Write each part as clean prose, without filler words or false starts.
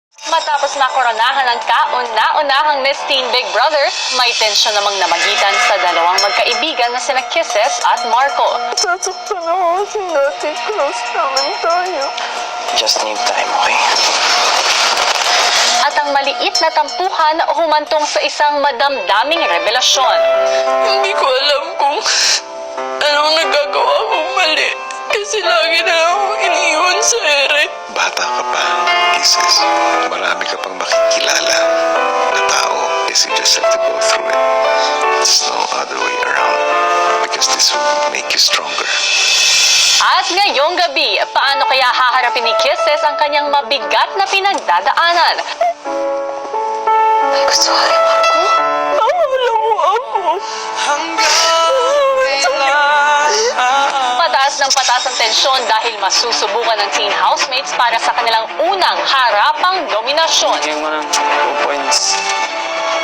Matapos makoronahan ang kauna-unahang Miss Teen Big Brother, may tensyon namang namagitan sa dalawang magkaibigan na sina Kisses at Marco. Sasaktan ako kasi dati close naman tayo. Just need time, okay? At ang maliit na tampuhan humantong sa isang madamdaming revelasyon. Hindi ko alam kung anong nagagawa kong mali. Kasi lagi na akong iniiwan sa ere. Bata ka pa, Kisses. Marami ka pang makikilala na tao. Yes, you just have to go through it. There's no other way around. Because this will make you stronger. At ngayong gabi, paano kaya haharapin ni Kisses ang kanyang mabigat na pinagdadaanan? Ay, gusto ka rin, Marco? Alam mo ako. Pataas ang tensyon dahil masusubukan ng teen housemates para sa kanilang unang harapang dominasyon. Bigyan mo ng 2 points.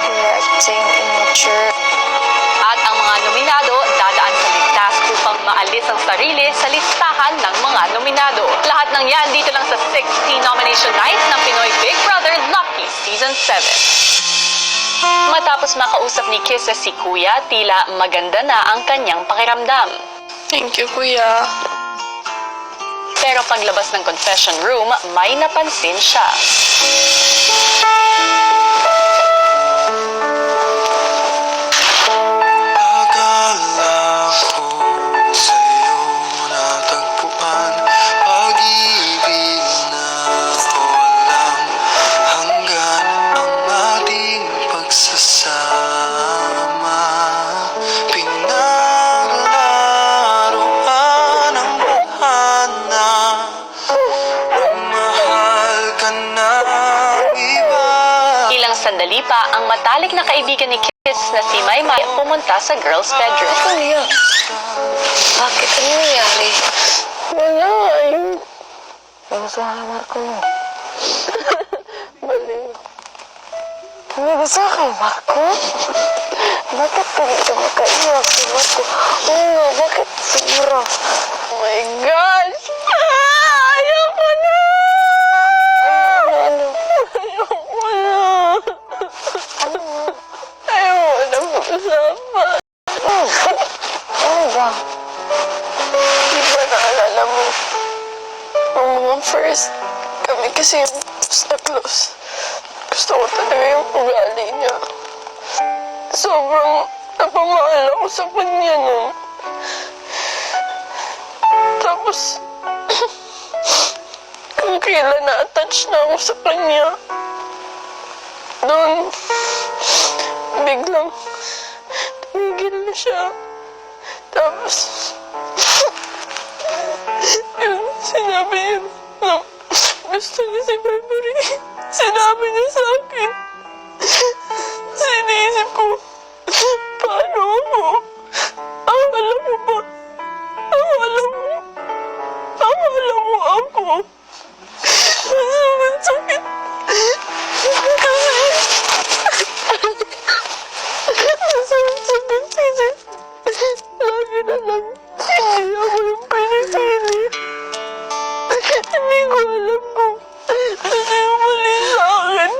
You're acting immature. At ang mga nominado dadaan sa ligtas upang maalis ang sarili sa listahan ng mga nominado. Lahat ng yan dito lang sa 16 nomination night ng Pinoy Big Brother Lucky Season 7. Matapos makausap ni Kisses si Kuya, tila maganda na ang kanyang pakiramdam. Thank you, Kuya. Pero paglabas ng confession room, may napansin siya. Akala ko sa'yo natagpuan pag-ibig na walang hanggan ang ating pagsasama. Pinaglaruan ang tadhana, mahal ka ng iba. Ilang sandali pa, ang matalik na kaibigan ni Kiss na si Maymay pumunta sa girls' bedroom. Kuya, bakit? Ano nangyari? Wala, ayun. Gusto ka, Marco. Baliw. May gusto ka, Marco? Bakit hindi ka makaiyak si Marco? Oo, bakit sobra? Oh my gosh! Ayoko na! Ano? Ayoko na! Ayoko na mag-usapan. Ano ba? Di ba naalala mo? Nung mga first, kami kasi yung close na close. Gusto ko talaga yung ugali niya. Sobrang napamahal ako sa kanya nun. Tapos, kung kailan na-attach na ako sa kanya, doon, biglang tumigil na siya. Tapos, yung sinabi niya na gusto niya si Memory. Sinabi niya sa akin. Siniisip ko, paano ako? Akala mo ba? Akala mo ako? Ang sakit. Kasi lagi na lang hindi ako yung pinipili. Hindi ko alam kung ano yung mali sa akin.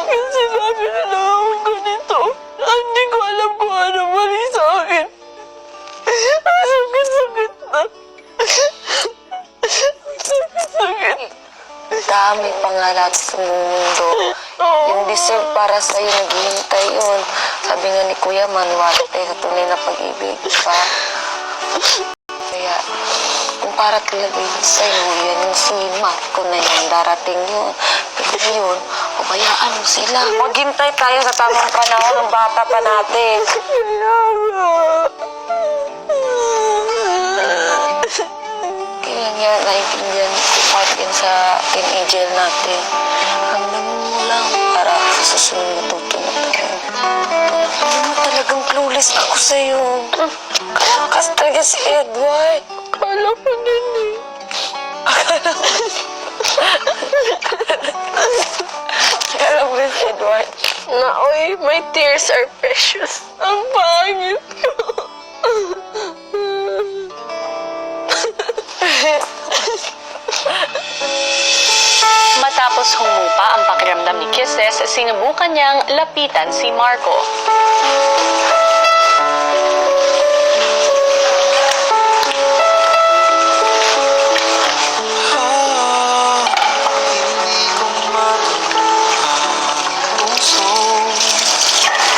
Kasi lagi na lang ako ganito. Hindi ko alam kung ano mali sa akin. Ang sakit-sakit na. Sakit-sakit. Dami pangarap sa mundo. Yung deserve para sa'yo, naghihintay yun. Sabi nga ni Kuya Manwarte, sa tunay na pag-ibig, diba? Kaya, kung para talaga yun sa'yo, yan yung si Marco na yan, darating yun. Pero yun, pabayaan mo sila. Maghintay tayo sa tamang panahon ng bata pa natin. Kaya nga. Kaya nga, naiintindihan ko part yan sa teenager natin. Hanggang mo lang para sa susunod matuto na tayo. Ano mo talagang clueless ako sa'yo. Kalakas talaga si Edward. Akala ko din eh. Akala mo ba si Edward? Na, oy, my tears are precious. Ang pangit ko. Matapos matapos humupa ang pakiramdam ni Kisses, sinubukan niyang lapitan si Marco. Hindi ko matutuhan puso.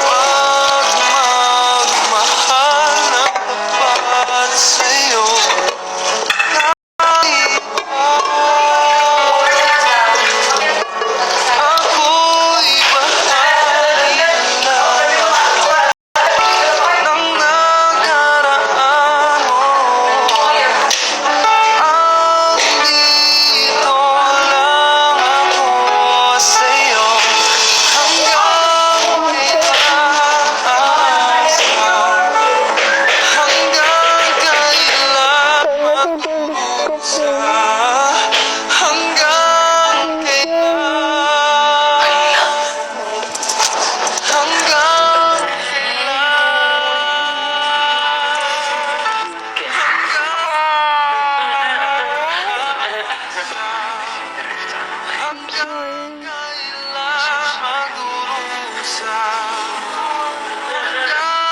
Huwag magmahal ng tapat sa'yo. Ako'y bahagi na ng nakaraan mo. Andito lang ako sa'yo hanggang kailan. Hanggang kailan magkusa. Hanggang kailan. Hanggang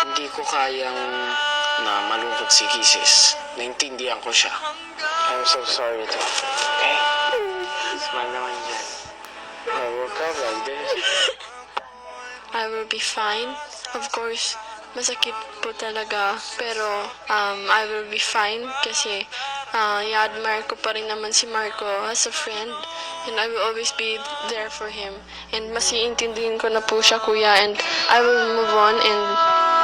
Hindi ko kayang na malungkot si Kisses. Naintindihan ko siya. I'm so sorry to. Okay? Smile naman dyan. I woke up like this. I will be fine. Of course, masakit po talaga. Pero, I will be fine kasi i-admire ko pa rin naman si Marco as a friend. And I will always be there for him. And mas iintindihin ko na po siya, kuya. And I will move on and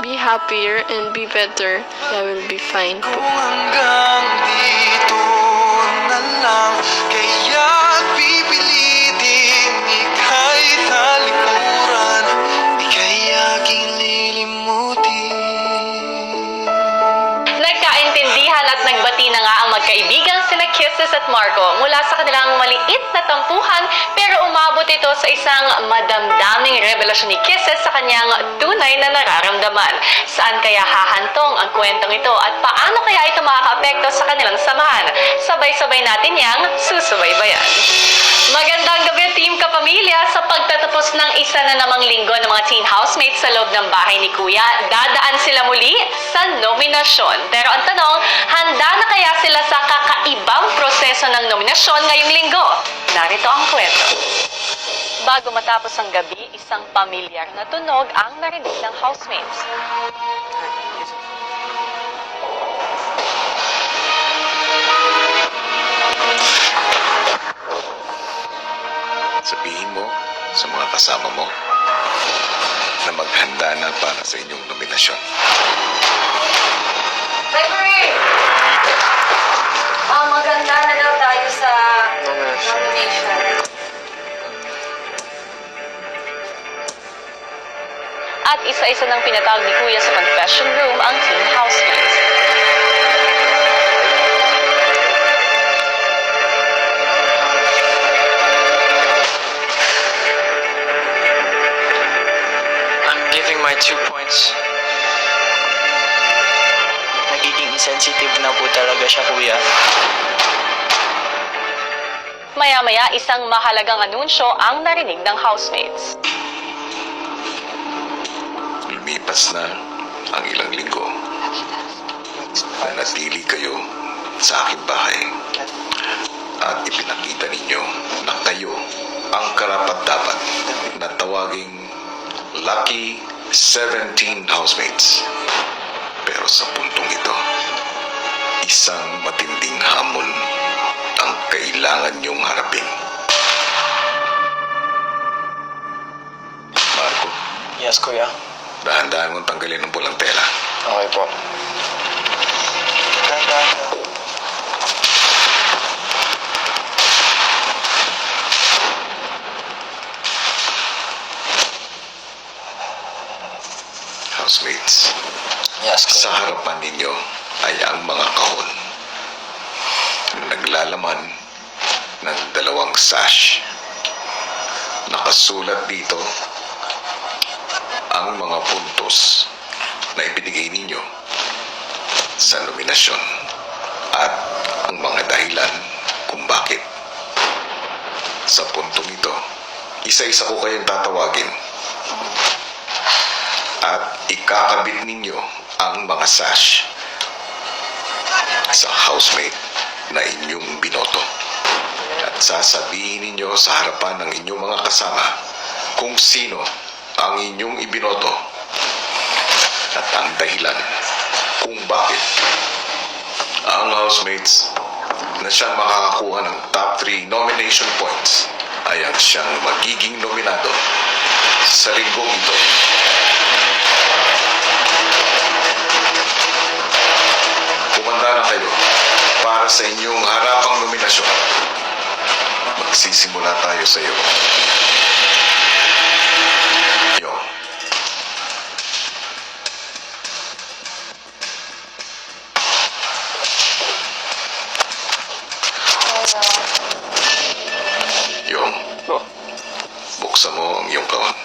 be happier and be better. I will be fine po. kung hanggang dito na lang, kaya't pipilitin ika'y talikuran, ika'y aking lilimutin. Nagkaintindihan at nagbati na nga ang magkaibigan sina Kisses at Marco mula sa kanilang maliit na tampuhan, pero umabot ito sa isang madamdaming revelasyon ni Kisses sa kanyang tunay na nararamdaman. Saan kaya hahantong ang kwentong ito at paano kaya ito makakaapekto sa kanilang samahan? Sabay-sabay natin yang susubaybayan. Magandang gabi, Team Kapamilya. Sa pagtatapos ng isa na namang linggo ng mga teen housemates sa loob ng bahay ni Kuya, dadaan sila muli sa nominasyon. Pero ang tanong, handa na kaya sila sa kakaibang proseso ng nominasyon ngayong linggo? Narito ang kwento. Bago matapos ang gabi, isang pamilyar na tunog ang narinig ng housemates. Sabihin mo sa mga kasama mo na maghanda na para sa inyong nominasyon. Referee! Maganda na daw tayo sa nomination. At isa-isa nang pinatawag ni Kuya sa confession room ang teen housemates. I'm giving my 2 points. Nagiging insensitive na po talaga siya, kuya. Maya-maya, isang mahalagang anunsyo ang narinig ng housemates. Lumipas na ang ilang linggo. Nanatili kayo sa aking bahay at ipinakita ninyo na kayo ang karapat-dapat na tawaging Lucky 17 housemates. Pero sa puntong ito, isang matinding hamon ang kailangan niyong harapin. Marco, Yes, kuya. dahan-dahan mong tanggalin ang pulang tela. Okay po. Housemates, Yes, sa kuya. harapan ninyo ay ang mga kahon na naglalaman ng 2 sash. Nakasulat dito ang mga puntos na ibinigay ninyo sa nominasyon at ang mga dahilan kung bakit. Sa puntong ito, isa-isa ko kayong tatawagin. At ikakabit ninyo ang mga sash sa housemate na inyong binoto. At sasabihin ninyo sa harapan ng inyong mga kasama kung sino ang inyong ibinoto at ang dahilan kung bakit. Ang housemates na siyang makakakuha ng top 3 nomination points ay ang siyang magiging nominado sa linggong ito. Kumanda na kayo para sa inyong harapang nominasyon. Magsisimula tayo sa iyo. Yo. Yung, buksan mo ang iyong kawan.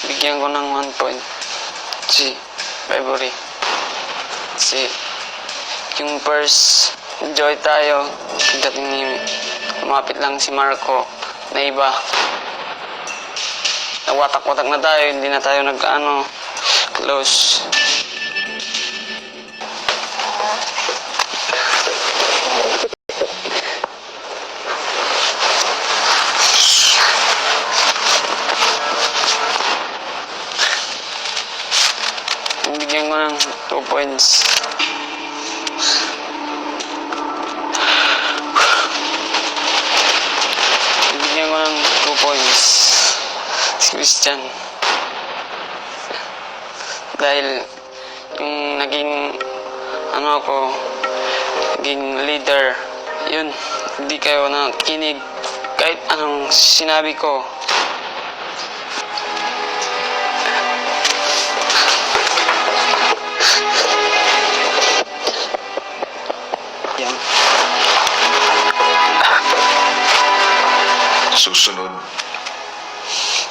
Bigyan ko ng 1 point si February. Si yung first enjoy tayo, pagdating ni lumapit lang si Marco na iba. Nawatak-watak na tayo, hindi na tayo nagkaano close. Bigyan ko ng 2 points. Bigyan ko ng 2 points si Christian. Dahil yung naging naging leader, yun, hindi kayo nakikinig kahit anong sinabi ko. Yan. Susunod,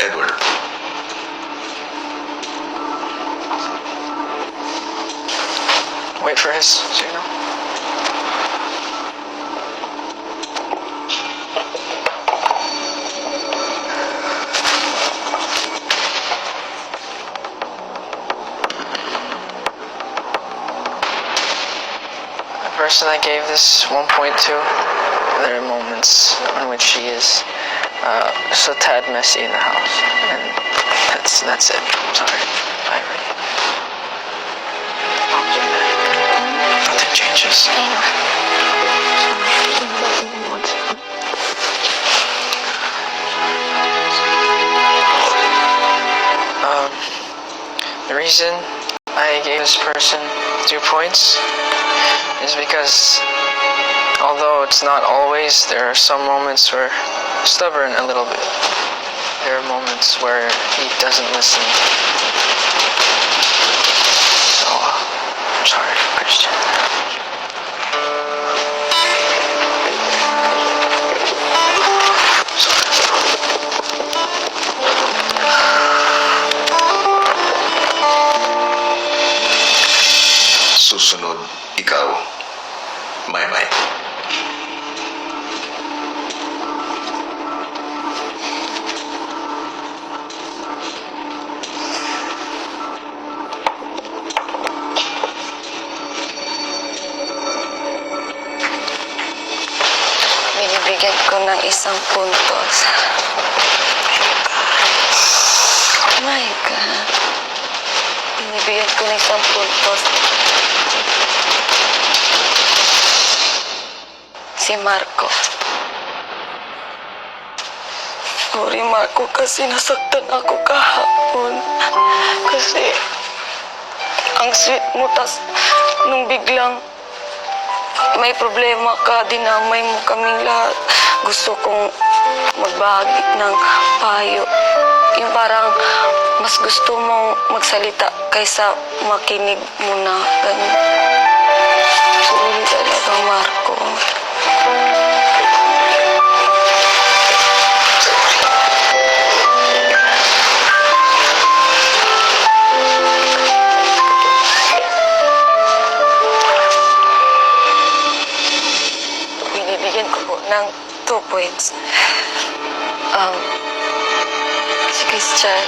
Edward. Wait for his signal. The person I gave this 1.2, there are moments in which she is just a tad messy in the house, and that's it. Sorry. Bye, Rudy. Nothing changes. The reason I gave this person 2 points is because although it's not always, there are some moments where stubborn a little bit. There are moments where he doesn't listen. So, I'm sorry, Christian. Susunod, ikaw, Maymay. Binibigyan ko ng 1 puntos. Oh my God. Binibigyan ko ng 1 puntos. Si Marco. Sorry, Marco, kasi nasaktan ako kahapon. Kasi ang sweet mo, tas nung biglang may problema ka, dinamay mo kaming lahat. Gusto kong magbahagi ng payo. Yung parang mas gusto mong magsalita kaysa makinig mo na. Ganun. Sorry talaga, Marco. ng 2 points. Si Christian,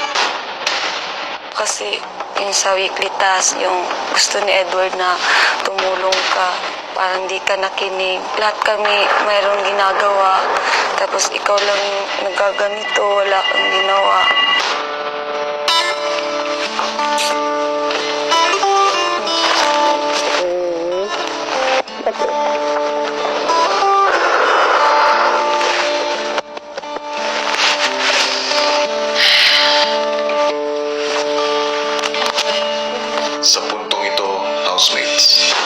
kasi yung sa weekly task, yung gusto ni Edward na tumulong ka, parang di ka nakinig. Lahat kami mayroong ginagawa, tapos ikaw lang yung nagaganito, wala kang ginawa. Sa puntong ito, housemates,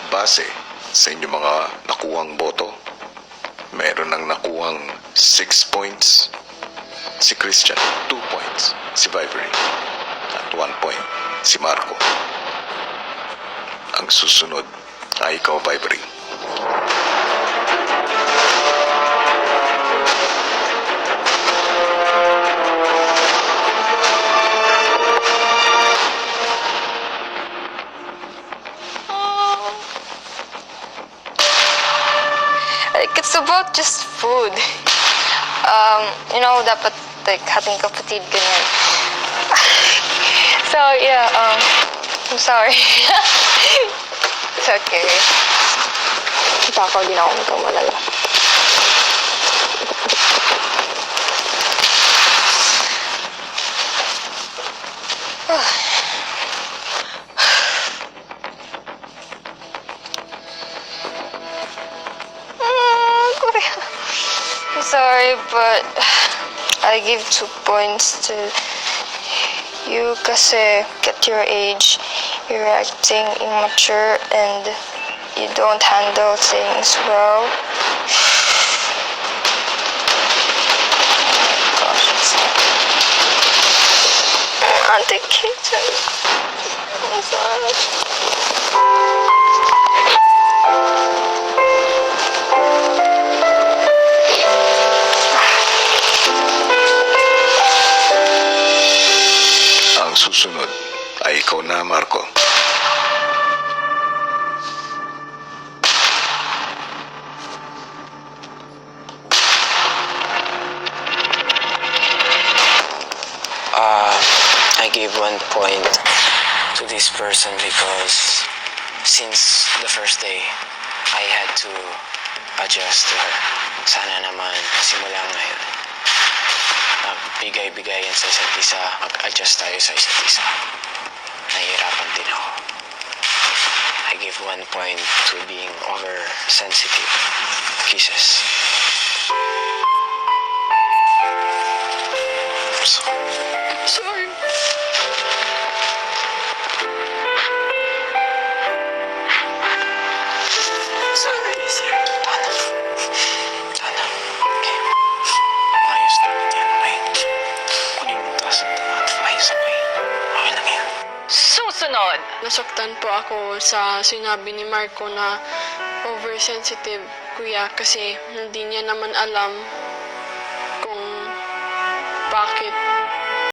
base sa inyong mga nakuhang boto, meron nang nakuhang 6 points si Christian, 2 points si Vibery, at 1 point si Marco. Ang susunod ay ikaw, Vibery. Like, it's about just food. Dapat, like, hating kapatid, ganyan. So, yeah, I'm sorry. It's okay. Takaw din ako magkamalala. I'm sorry, but I give 2 points to you kasi at your age, you're acting immature and you don't handle things well. Oh my gosh, it's Auntie Kitchen. I'm sorry. Ang susunod ay ikaw na, Marco. I gave 1 point to this person because since the first day, I had to adjust to her. Sana naman simula ngayon, magbigay-bigayan sa isa't isa, mag-adjust tayo sa isa't isa. Nahihirapan din ako. I give 1 point to being oversensitive. Kisses. Sorry. Sorry, sir. Sana. Okay. Ayos namin yan, okay? Kunin mo taas ang ayos, okay? Okay lang yan. Susunod! Nasaktan po ako sa sinabi ni Marco na oversensitive, kuya, kasi hindi niya naman alam kung bakit